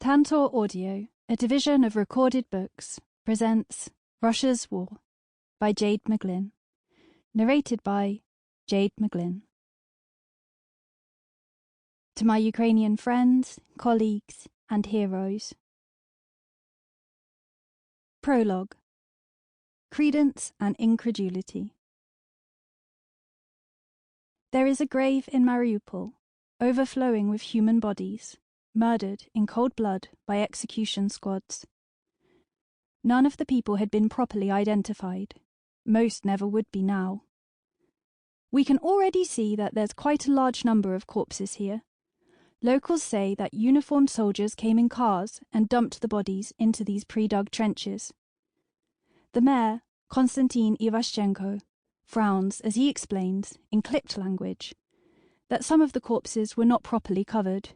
Tantor Audio, a division of Recorded Books, presents Russia's War by Jade McGlynn, narrated by Jade McGlynn. To my Ukrainian friends, colleagues, and heroes. Prologue. Credence and Incredulity. There is a grave in Mariupol, overflowing with human bodies, murdered in cold blood by execution squads. None of the people had been properly identified. Most never would be now. We can already see that there's quite a large number of corpses here. Locals say that uniformed soldiers came in cars and dumped the bodies into these pre-dug trenches. The mayor, Konstantin Ivashchenko, frowns as he explains, in clipped language, that some of the corpses were not properly covered.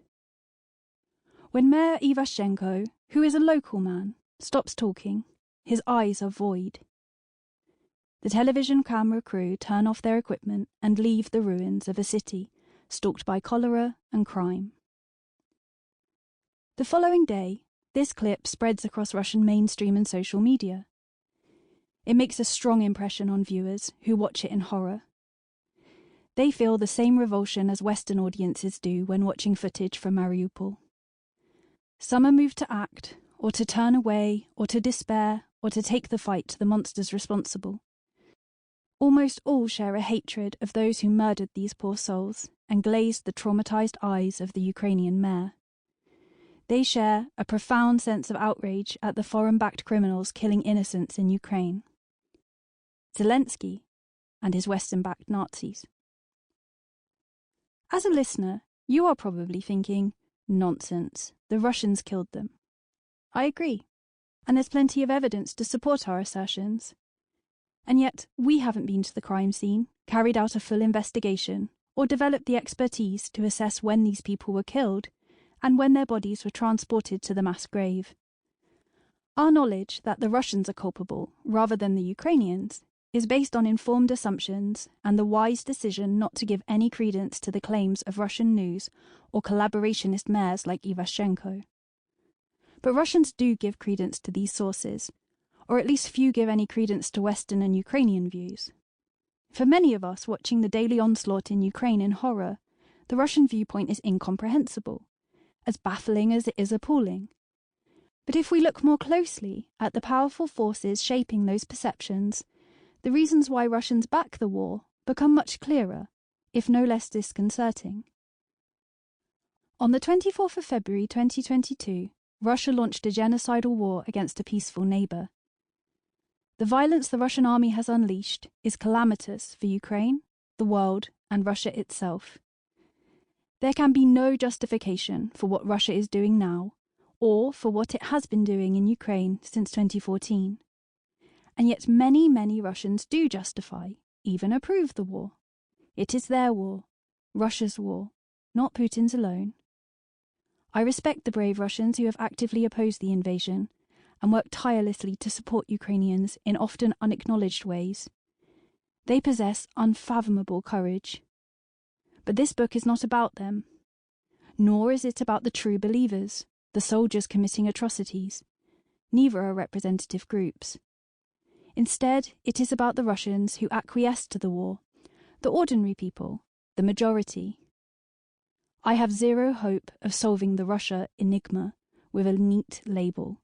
When Mayor Ivashchenko, who is a local man, stops talking, his eyes are void. The television camera crew turn off their equipment and leave the ruins of a city stalked by cholera and crime. The following day, this clip spreads across Russian mainstream and social media. It makes a strong impression on viewers who watch it in horror. They feel the same revulsion as Western audiences do when watching footage from Mariupol. Some are moved to act, or to turn away, or to despair, or to take the fight to the monsters responsible. Almost all share a hatred of those who murdered these poor souls and glazed the traumatized eyes of the Ukrainian mayor. They share a profound sense of outrage at the foreign-backed criminals killing innocents in Ukraine. Zelensky and his Western-backed Nazis. As a listener, you are probably thinking, nonsense, the Russians killed them. I agree, and there's plenty of evidence to support our assertions. And yet, we haven't been to the crime scene, carried out a full investigation, or developed the expertise to assess when these people were killed and when their bodies were transported to the mass grave. Our knowledge that the Russians are culpable, rather than the Ukrainians, is based on informed assumptions and the wise decision not to give any credence to the claims of Russian news or collaborationist mayors like Ivashchenko. But Russians do give credence to these sources, or at least few give any credence to Western and Ukrainian views. For many of us watching the daily onslaught in Ukraine in horror, the Russian viewpoint is incomprehensible, as baffling as it is appalling. But if we look more closely at the powerful forces shaping those perceptions, the reasons why Russians back the war become much clearer, if no less disconcerting. On the 24th of February 2022, Russia launched a genocidal war against a peaceful neighbour. The violence the Russian army has unleashed is calamitous for Ukraine, the world, and Russia itself. There can be no justification for what Russia is doing now, or for what it has been doing in Ukraine since 2014. And yet many, many Russians do justify, even approve the war. It is their war, Russia's war, not Putin's alone. I respect the brave Russians who have actively opposed the invasion and worked tirelessly to support Ukrainians in often unacknowledged ways. They possess unfathomable courage. But this book is not about them. Nor is it about the true believers, the soldiers committing atrocities. Neither are representative groups. Instead, it is about the Russians who acquiesced to the war, the ordinary people, the majority. I have zero hope of solving the Russia enigma with a neat label.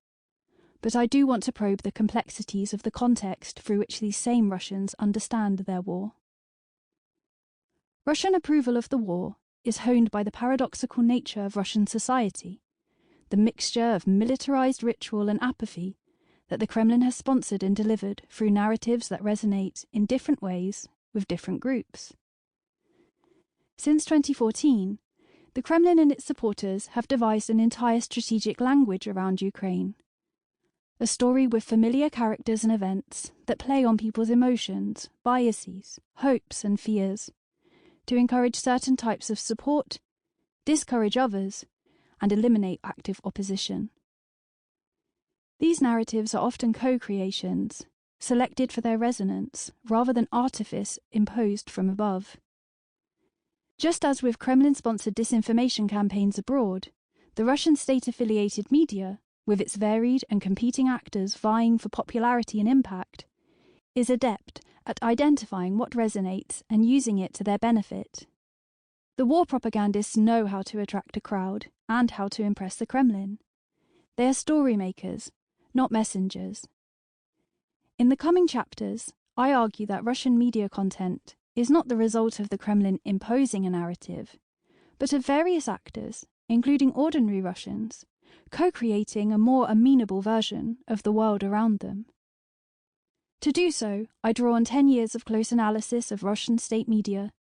But I do want to probe the complexities of the context through which these same Russians understand their war. Russian approval of the war is honed by the paradoxical nature of Russian society, the mixture of militarized ritual and apathy that the Kremlin has sponsored and delivered through narratives that resonate in different ways with different groups. Since 2014, the Kremlin and its supporters have devised an entire strategic language around Ukraine. A story with familiar characters and events that play on people's emotions, biases, hopes and fears, to encourage certain types of support, discourage others, and eliminate active opposition. These narratives are often co-creations, selected for their resonance rather than artifice imposed from above. Just as with Kremlin-sponsored disinformation campaigns abroad, The Russian state-affiliated media, with its varied and competing actors vying for popularity and impact, is adept at identifying what resonates and using it to their benefit. The war propagandists know how to attract a crowd and how to impress the Kremlin. They are story makers, not messengers. In the coming chapters, I argue that Russian media content is not the result of the Kremlin imposing a narrative, but of various actors, including ordinary Russians, co-creating a more amenable version of the world around them. To do so, I draw on 10 years of close analysis of Russian state media,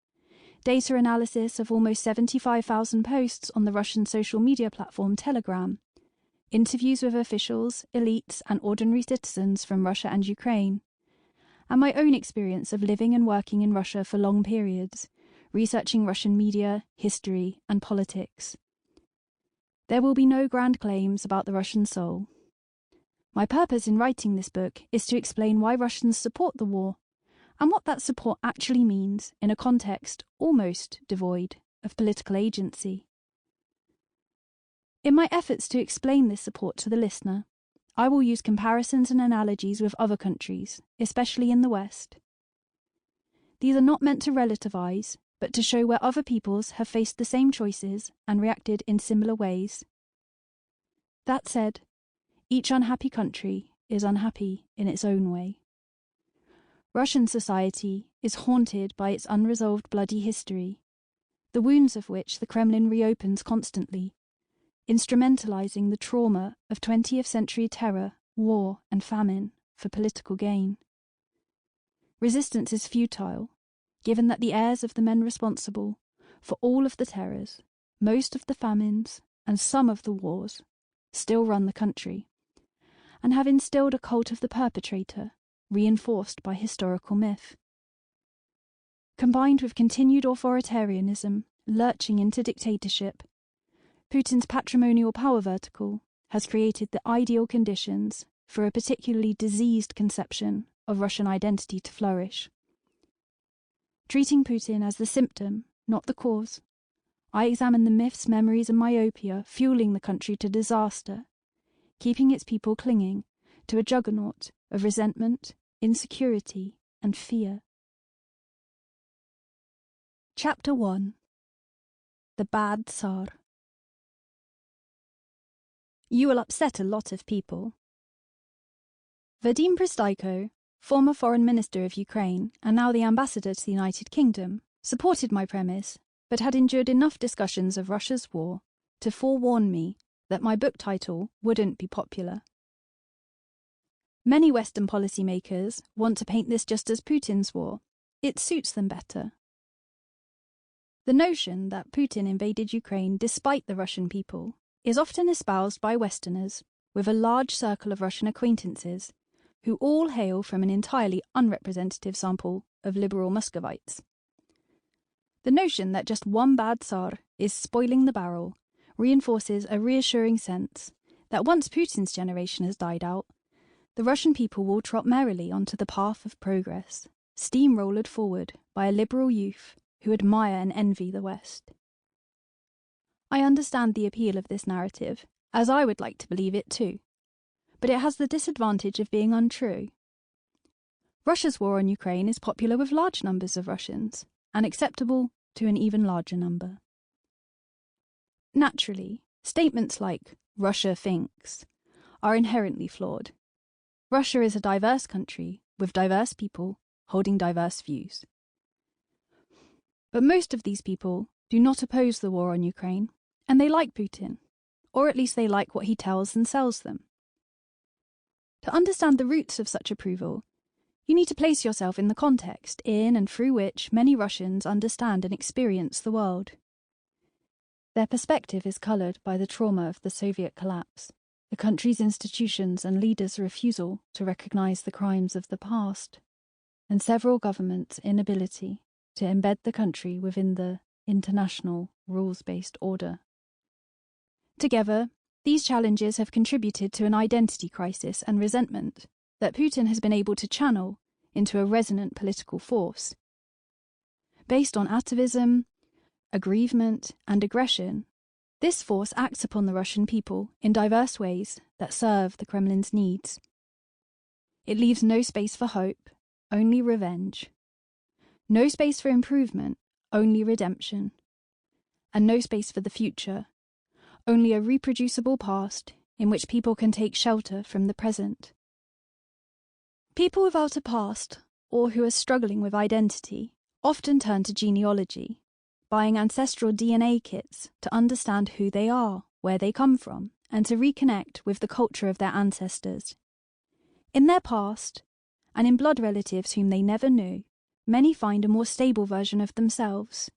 data analysis of almost 75,000 posts on the Russian social media platform Telegram, interviews with officials, elites, and ordinary citizens from Russia and Ukraine, and my own experience of living and working in Russia for long periods, researching Russian media, history, and politics. There will be no grand claims about the Russian soul. My purpose in writing this book is to explain why Russians support the war, and what that support actually means in a context almost devoid of political agency. In my efforts to explain this support to the listener, I will use comparisons and analogies with other countries, especially in the West. These are not meant to relativize, but to show where other peoples have faced the same choices and reacted in similar ways. That said, each unhappy country is unhappy in its own way. Russian society is haunted by its unresolved bloody history, the wounds of which the Kremlin reopens constantly, instrumentalizing the trauma of 20th century terror, war, and famine for political gain. Resistance is futile, given that the heirs of the men responsible for all of the terrors, most of the famines, and some of the wars still run the country, and have instilled a cult of the perpetrator, reinforced by historical myth. Combined with continued authoritarianism lurching into dictatorship, Putin's patrimonial power vertical has created the ideal conditions for a particularly diseased conception of Russian identity to flourish. Treating Putin as the symptom, not the cause, I examine the myths, memories, and myopia fueling the country to disaster, keeping its people clinging to a juggernaut of resentment, insecurity, and fear. Chapter 1. The Bad Tsar. You will upset a lot of people. Vadim Prystaiko, former foreign minister of Ukraine and now the ambassador to the United Kingdom, supported my premise, but had endured enough discussions of Russia's war to forewarn me that my book title wouldn't be popular. Many Western policymakers want to paint this just as Putin's war. It suits them better. The notion that Putin invaded Ukraine despite the Russian people is often espoused by Westerners with a large circle of Russian acquaintances who all hail from an entirely unrepresentative sample of liberal Muscovites. The notion that just one bad Tsar is spoiling the barrel reinforces a reassuring sense that once Putin's generation has died out, the Russian people will trot merrily onto the path of progress, steamrollered forward by a liberal youth who admire and envy the West. I understand the appeal of this narrative, as I would like to believe it too, but it has the disadvantage of being untrue. Russia's war on Ukraine is popular with large numbers of Russians, and acceptable to an even larger number. Naturally, statements like "Russia thinks" are inherently flawed. Russia is a diverse country with diverse people holding diverse views. But most of these people do not oppose the war on Ukraine, and they like Putin, or at least they like what he tells and sells them. To understand the roots of such approval, you need to place yourself in the context in and through which many Russians understand and experience the world. Their perspective is coloured by the trauma of the Soviet collapse, the country's institutions and leaders' refusal to recognise the crimes of the past, and several governments' inability to embed the country within the international rules-based order. Together, these challenges have contributed to an identity crisis and resentment that Putin has been able to channel into a resonant political force. Based on atavism, aggrievement, and aggression, This force acts upon the Russian people in diverse ways that serve the Kremlin's needs. It leaves no space for hope, only revenge. No space for improvement, only redemption. And no space for the future, only a reproducible past in which people can take shelter from the present. People without a past, or who are struggling with identity, often turn to genealogy, buying ancestral DNA kits to understand who they are, where they come from, and to reconnect with the culture of their ancestors. In their past, and in blood relatives whom they never knew, many find a more stable version of themselves.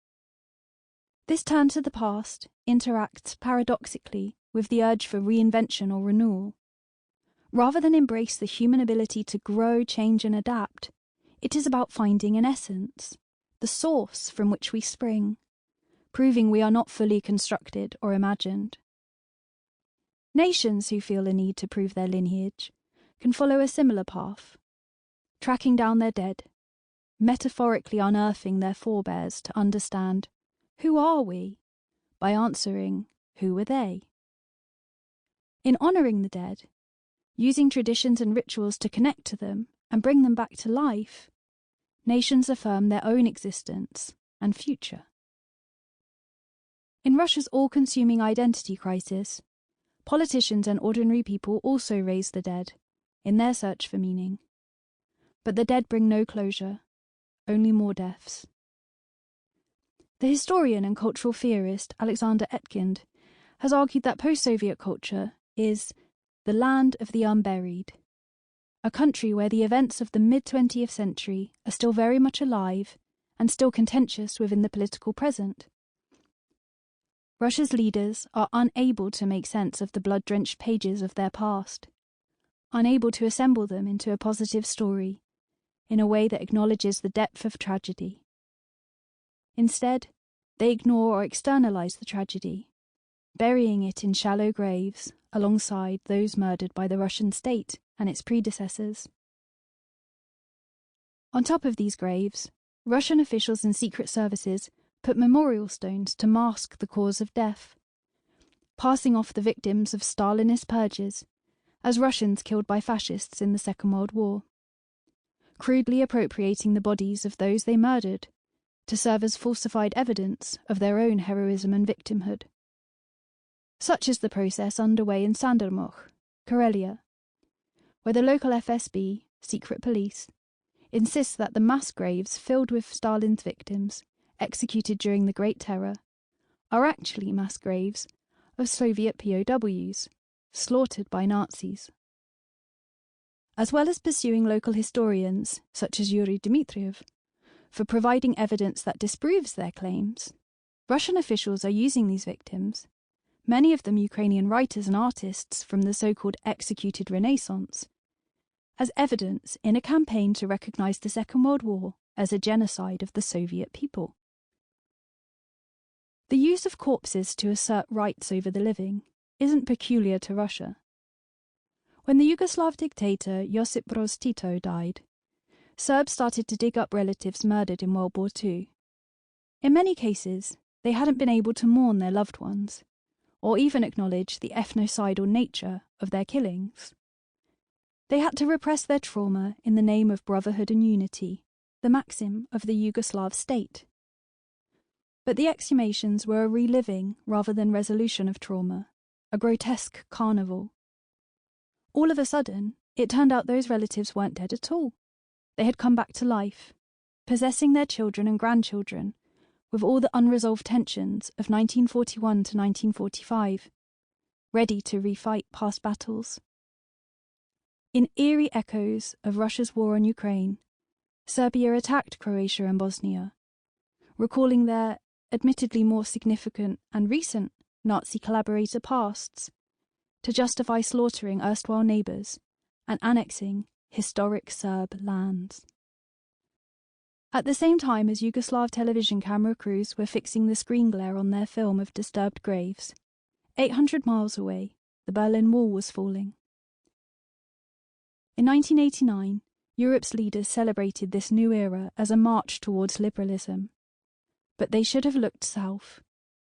This turn to the past interacts paradoxically with the urge for reinvention or renewal. Rather than embrace the human ability to grow, change, and adapt, it is about finding an essence, the source from which we spring, proving we are not fully constructed or imagined. Nations who feel a need to prove their lineage can follow a similar path, tracking down their dead, metaphorically unearthing their forebears to understand who are we by answering who were they. In honouring the dead, using traditions and rituals to connect to them and bring them back to life, nations affirm their own existence and future. In Russia's all-consuming identity crisis, politicians and ordinary people also raise the dead in their search for meaning. But the dead bring no closure, only more deaths. The historian and cultural theorist Alexander Etkind has argued that post-Soviet culture is the land of the unburied, a country where the events of the mid-20th century are still very much alive and still contentious within the political present. Russia's leaders are unable to make sense of the blood-drenched pages of their past, unable to assemble them into a positive story in a way that acknowledges the depth of tragedy. Instead, they ignore or externalize the tragedy, burying it in shallow graves alongside those murdered by the Russian state and its predecessors. On top of these graves, Russian officials and secret services put memorial stones to mask the cause of death, passing off the victims of Stalinist purges as Russians killed by fascists in the Second World War, crudely appropriating the bodies of those they murdered to serve as falsified evidence of their own heroism and victimhood. Such is the process underway in Sandermoch, Karelia, where the local FSB, secret police, insists that the mass graves filled with Stalin's victims, executed during the Great Terror, are actually mass graves of Soviet POWs, slaughtered by Nazis. As well as pursuing local historians, such as Yuri Dmitriev, for providing evidence that disproves their claims, Russian officials are using these victims, many of them Ukrainian writers and artists from the so-called executed Renaissance, as evidence in a campaign to recognise the Second World War as a genocide of the Soviet people. The use of corpses to assert rights over the living isn't peculiar to Russia. When the Yugoslav dictator Josip Broz Tito died, Serbs started to dig up relatives murdered in World War II. In many cases, they hadn't been able to mourn their loved ones, or even acknowledge the ethnocidal nature of their killings. They had to repress their trauma in the name of brotherhood and unity, the maxim of the Yugoslav state. But the exhumations were a reliving rather than resolution of trauma, a grotesque carnival. All of a sudden, it turned out those relatives weren't dead at all. They had come back to life, possessing their children and grandchildren with all the unresolved tensions of 1941 to 1945, ready to refight past battles. In eerie echoes of Russia's war on Ukraine, Serbia attacked Croatia and Bosnia, recalling their admittedly more significant and recent Nazi collaborator pasts to justify slaughtering erstwhile neighbours and annexing historic Serb lands. At the same time as Yugoslav television camera crews were fixing the screen glare on their film of disturbed graves, 800 miles away, the Berlin Wall was falling. In 1989, Europe's leaders celebrated this new era as a march towards liberalism. But they should have looked south,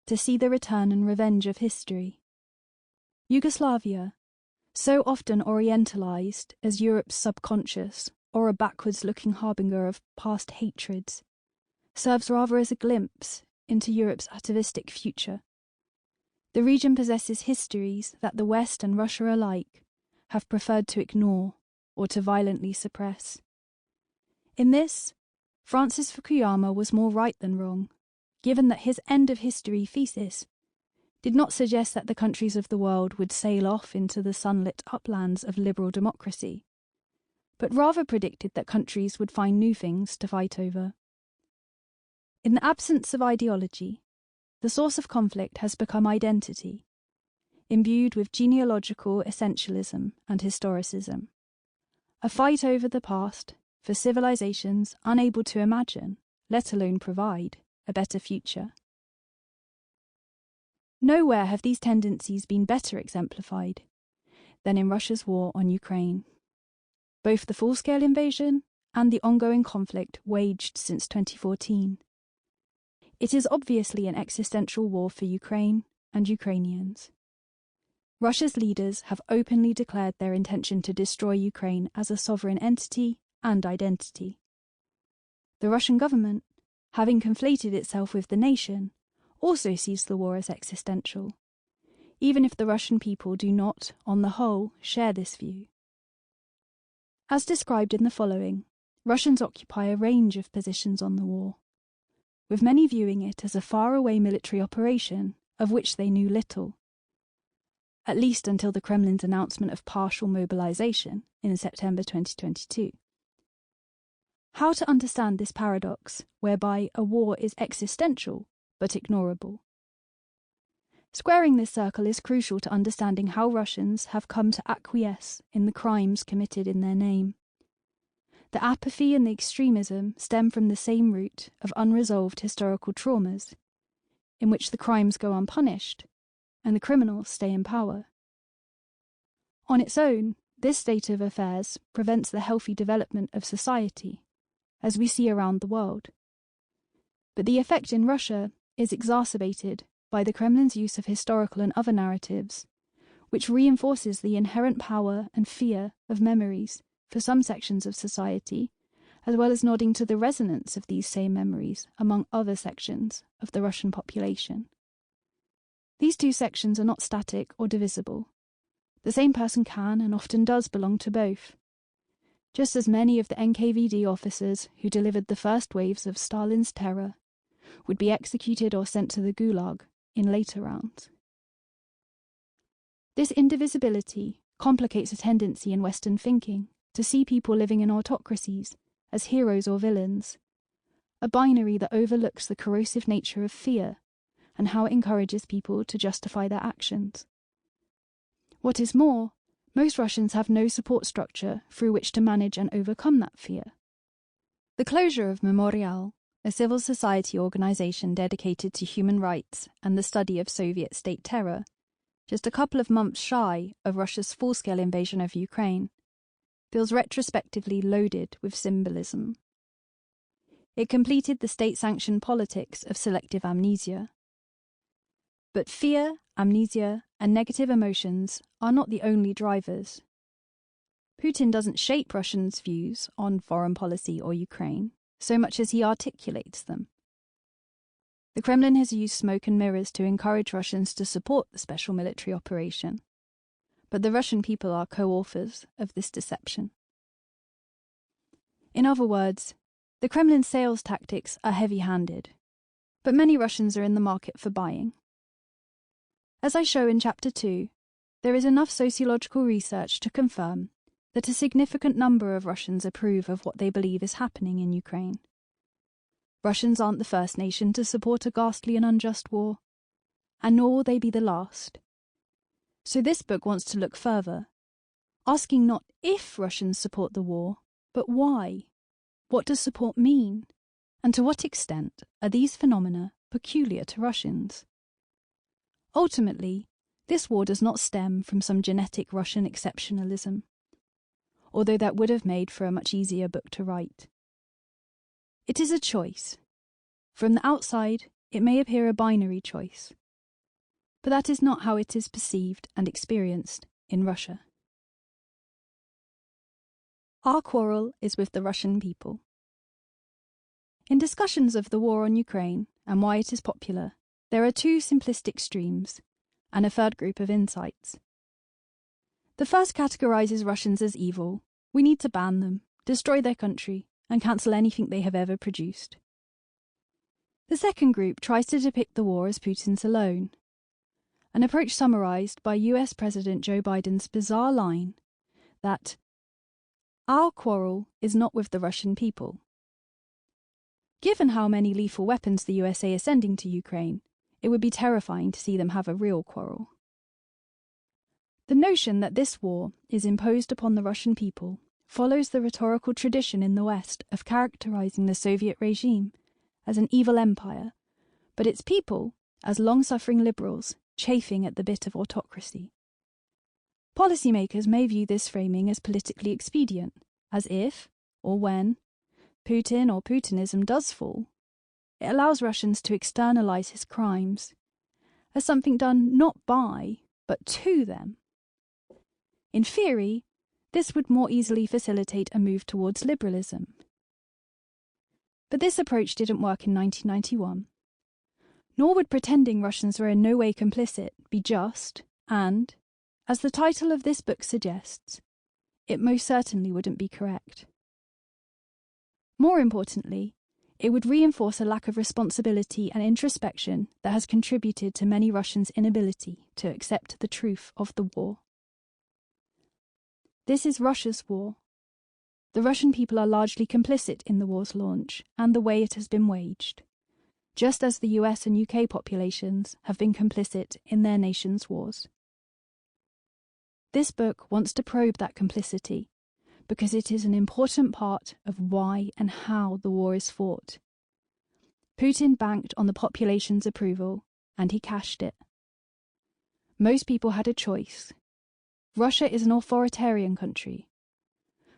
to see the return and revenge of history. Yugoslavia, so often orientalized as Europe's subconscious or a backwards-looking harbinger of past hatreds, serves rather as a glimpse into Europe's atavistic future. The region possesses histories that the West and Russia alike have preferred to ignore or to violently suppress. In this, Francis Fukuyama was more right than wrong, given that his end of history thesis did not suggest that the countries of the world would sail off into the sunlit uplands of liberal democracy, but rather predicted that countries would find new things to fight over. In the absence of ideology, the source of conflict has become identity, imbued with genealogical essentialism and historicism, a fight over the past for civilizations unable to imagine, let alone provide, a better future. Nowhere have these tendencies been better exemplified than in Russia's war on Ukraine. Both the full-scale invasion and the ongoing conflict waged since 2014. It is obviously an existential war for Ukraine and Ukrainians. Russia's leaders have openly declared their intention to destroy Ukraine as a sovereign entity and identity. The Russian government, having conflated itself with the nation, also sees the war as existential, even if the Russian people do not, on the whole, share this view. As described in the following, Russians occupy a range of positions on the war, with many viewing it as a faraway military operation of which they knew little, at least until the Kremlin's announcement of partial mobilization in September 2022. How to understand this paradox, whereby a war is existential but ignorable? Squaring this circle is crucial to understanding how Russians have come to acquiesce in the crimes committed in their name. The apathy and the extremism stem from the same root of unresolved historical traumas, in which the crimes go unpunished and the criminals stay in power. On its own, this state of affairs prevents the healthy development of society, as we see around the world. But the effect in Russia is exacerbated by the Kremlin's use of historical and other narratives, which reinforces the inherent power and fear of memories for some sections of society, as well as nodding to the resonance of these same memories among other sections of the Russian population. These two sections are not static or divisible. The same person can and often does belong to both. Just as many of the NKVD officers who delivered the first waves of Stalin's terror would be executed or sent to the Gulag in later rounds. This indivisibility complicates a tendency in Western thinking to see people living in autocracies as heroes or villains, a binary that overlooks the corrosive nature of fear and how it encourages people to justify their actions. What is more, most Russians have no support structure through which to manage and overcome that fear. The closure of Memorial, a civil society organization dedicated to human rights and the study of Soviet state terror, just a couple of months shy of Russia's full-scale invasion of Ukraine, feels retrospectively loaded with symbolism. It completed the state-sanctioned politics of selective amnesia. But fear, amnesia, and negative emotions are not the only drivers. Putin doesn't shape Russians' views on foreign policy or Ukraine so much as he articulates them. The Kremlin has used smoke and mirrors to encourage Russians to support the special military operation, but the Russian people are co-authors of this deception. In other words, the Kremlin's sales tactics are heavy-handed, but many Russians are in the market for buying. As I show in Chapter 2, there is enough sociological research to confirm that a significant number of Russians approve of what they believe is happening in Ukraine. Russians aren't the first nation to support a ghastly and unjust war, and nor will they be the last. So this book wants to look further, asking not if Russians support the war, but why. What does support mean? And to what extent are these phenomena peculiar to Russians? Ultimately, this war does not stem from some genetic Russian exceptionalism, although that would have made for a much easier book to write. It is a choice. From the outside, it may appear a binary choice, but that is not how it is perceived and experienced in Russia. Our quarrel is with the Russian people. In discussions of the war on Ukraine and why it is popular, there are two simplistic streams and a third group of insights. The first categorizes Russians as evil. We need to ban them, destroy their country, and cancel anything they have ever produced. The second group tries to depict the war as Putin's alone, an approach summarized by US President Joe Biden's bizarre line that our quarrel is not with the Russian people. Given how many lethal weapons the USA is sending to Ukraine, it would be terrifying to see them have a real quarrel. The notion that this war is imposed upon the Russian people follows the rhetorical tradition in the West of characterizing the Soviet regime as an evil empire, but its people as long-suffering liberals chafing at the bit of autocracy. Policymakers may view this framing as politically expedient, as if, or when, Putin or Putinism does fall, it allows Russians to externalize his crimes as something done not by, but to them. In theory, this would more easily facilitate a move towards liberalism. But this approach didn't work in 1991. Nor would pretending Russians were in no way complicit be just, and, as the title of this book suggests, it most certainly wouldn't be correct. More importantly, it would reinforce a lack of responsibility and introspection that has contributed to many Russians' inability to accept the truth of the war. This is Russia's war. The Russian people are largely complicit in the war's launch and the way it has been waged, just as the US and UK populations have been complicit in their nation's wars. This book wants to probe that complicity because it is an important part of why and how the war is fought. Putin banked on the population's approval, and he cashed it. Most people had a choice. Russia is an authoritarian country,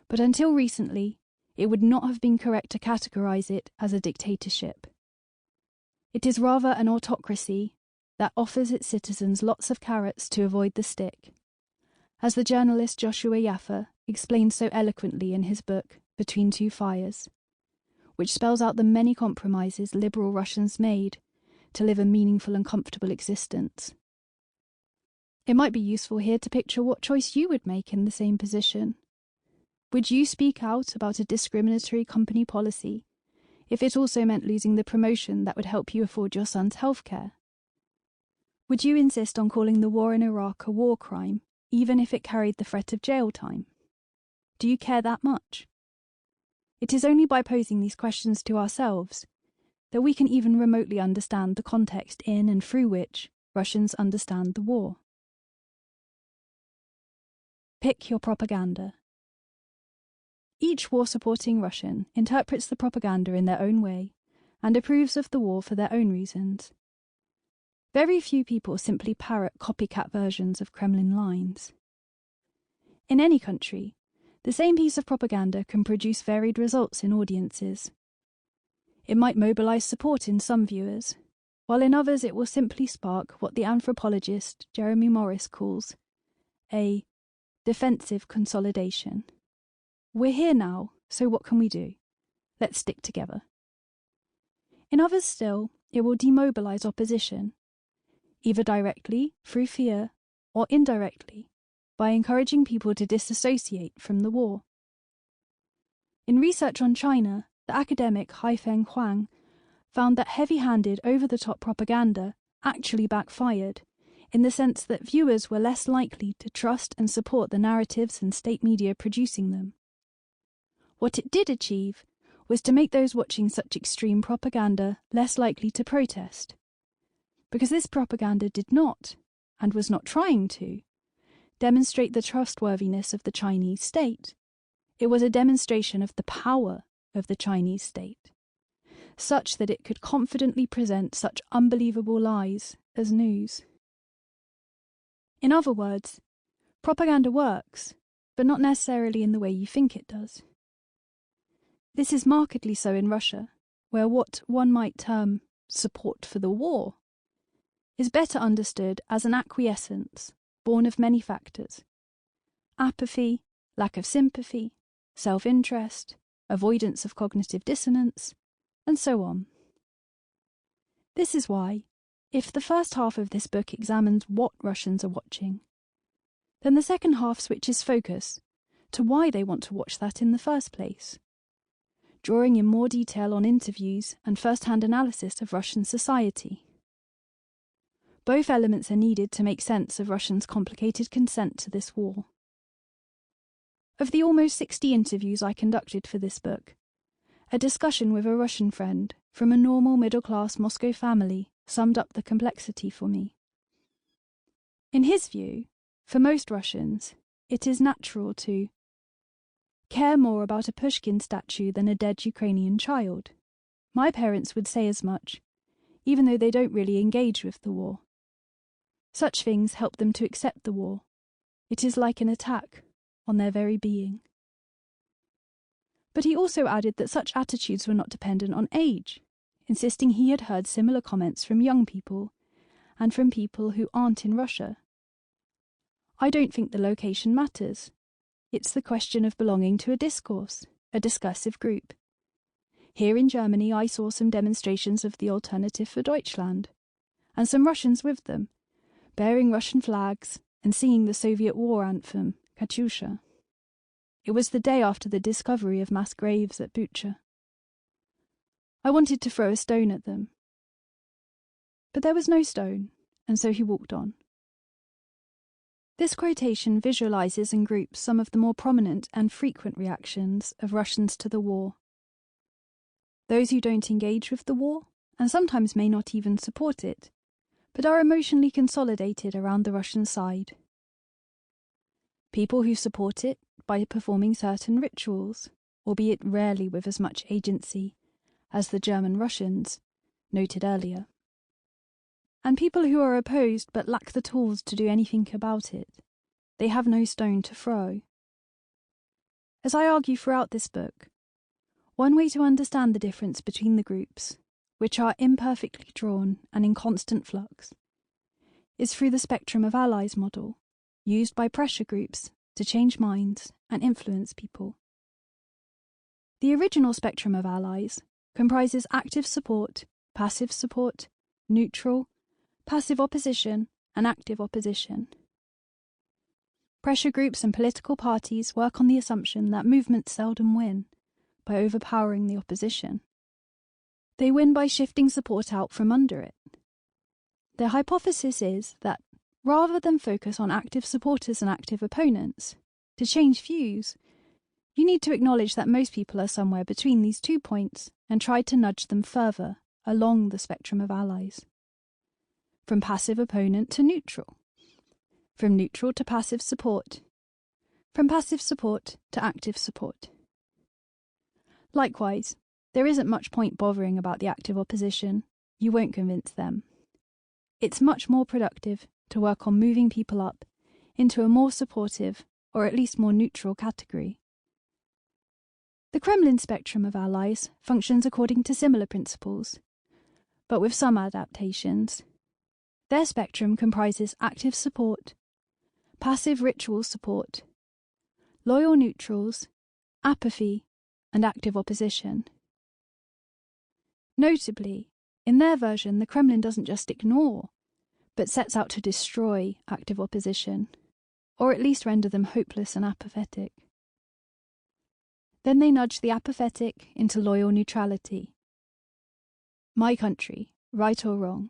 but until recently, it would not have been correct to categorize it as a dictatorship. It is rather an autocracy that offers its citizens lots of carrots to avoid the stick, as the journalist Joshua Yaffa explains so eloquently in his book Between Two Fires, which spells out the many compromises liberal Russians made to live a meaningful and comfortable existence. It might be useful here to picture what choice you would make in the same position. Would you speak out about a discriminatory company policy if it also meant losing the promotion that would help you afford your son's healthcare? Would you insist on calling the war in Iraq a war crime, even if it carried the threat of jail time? Do you care that much? It is only by posing these questions to ourselves that we can even remotely understand the context in and through which Russians understand the war. Pick your propaganda. Each war-supporting Russian interprets the propaganda in their own way and approves of the war for their own reasons. Very few people simply parrot copycat versions of Kremlin lines. In any country, the same piece of propaganda can produce varied results in audiences. It might mobilize support in some viewers, while in others it will simply spark what the anthropologist Jeremy Morris calls a defensive consolidation. We're here now, so what can we do? Let's stick together. In others still, it will demobilize opposition, either directly, through fear, or indirectly, by encouraging people to disassociate from the war. In research on China, the academic Haifeng Huang found that heavy-handed, over-the-top propaganda actually backfired, in the sense that viewers were less likely to trust and support the narratives and state media producing them. What it did achieve was to make those watching such extreme propaganda less likely to protest, because this propaganda did not, and was not trying to, demonstrate the trustworthiness of the Chinese state. It was a demonstration of the power of the Chinese state, such that it could confidently present such unbelievable lies as news. In other words, propaganda works, but not necessarily in the way you think it does. This is markedly so in Russia, where what one might term support for the war is better understood as an acquiescence born of many factors: apathy, lack of sympathy, self-interest, avoidance of cognitive dissonance, and so on. This is why, if the first half of this book examines what Russians are watching, then the second half switches focus to why they want to watch that in the first place, drawing in more detail on interviews and first-hand analysis of Russian society. Both elements are needed to make sense of Russians' complicated consent to this war. Of the almost 60 interviews I conducted for this book, a discussion with a Russian friend from a normal middle-class Moscow family summed up the complexity for me. In his view, for most Russians, it is natural to care more about a Pushkin statue than a dead Ukrainian child. My parents would say as much, even though they don't really engage with the war. Such things help them to accept the war. It is like an attack on their very being. But he also added that such attitudes were not dependent on age, insisting he had heard similar comments from young people and from people who aren't in Russia. I don't think the location matters. It's the question of belonging to a discourse, a discursive group. Here in Germany I saw some demonstrations of the Alternative for Deutschland, and some Russians with them, bearing Russian flags and singing the Soviet war anthem, Katyusha. It was the day after the discovery of mass graves at Bucha. I wanted to throw a stone at them. But there was no stone, and so he walked on. This quotation visualizes and groups some of the more prominent and frequent reactions of Russians to the war. Those who don't engage with the war, and sometimes may not even support it, but are emotionally consolidated around the Russian side. People who support it by performing certain rituals, albeit rarely with as much agency as the German Russians, noted earlier. And people who are opposed but lack the tools to do anything about it. They have no stone to throw. As I argue throughout this book, one way to understand the difference between the groups, which are imperfectly drawn and in constant flux, is through the spectrum of allies model, used by pressure groups to change minds and influence people. The original spectrum of allies comprises active support, passive support, neutral, passive opposition, and active opposition. Pressure groups and political parties work on the assumption that movements seldom win by overpowering the opposition. They win by shifting support out from under it. Their hypothesis is that, rather than focus on active supporters and active opponents, to change views, you need to acknowledge that most people are somewhere between these 2 points and try to nudge them further along the spectrum of allies. From passive opponent to neutral. From neutral to passive support. From passive support to active support. Likewise, there isn't much point bothering about the active opposition. You won't convince them. It's much more productive to work on moving people up into a more supportive, or at least more neutral category. The Kremlin spectrum of allies functions according to similar principles, but with some adaptations. Their spectrum comprises active support, passive ritual support, loyal neutrals, apathy, and active opposition. Notably, in their version, the Kremlin doesn't just ignore, but sets out to destroy active opposition, or at least render them hopeless and apathetic. Then they nudge the apathetic into loyal neutrality. My country, right or wrong.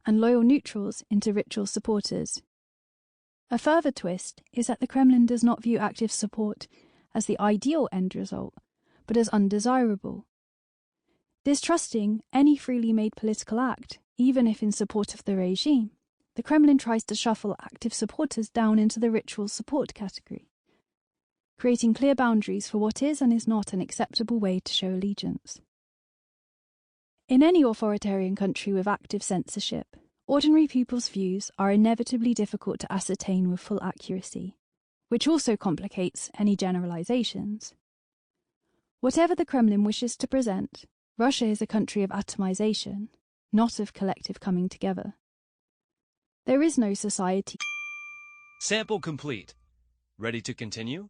And loyal neutrals into ritual supporters. A further twist is that the Kremlin does not view active support as the ideal end result, but as undesirable. Distrusting any freely made political act, even if in support of the regime, the Kremlin tries to shuffle active supporters down into the ritual support category, creating clear boundaries for what is and is not an acceptable way to show allegiance. In any authoritarian country with active censorship, ordinary people's views are inevitably difficult to ascertain with full accuracy, which also complicates any generalizations. Whatever the Kremlin wishes to present, Russia is a country of atomization, not of collective coming together. There is no society. Sample complete. Ready to continue?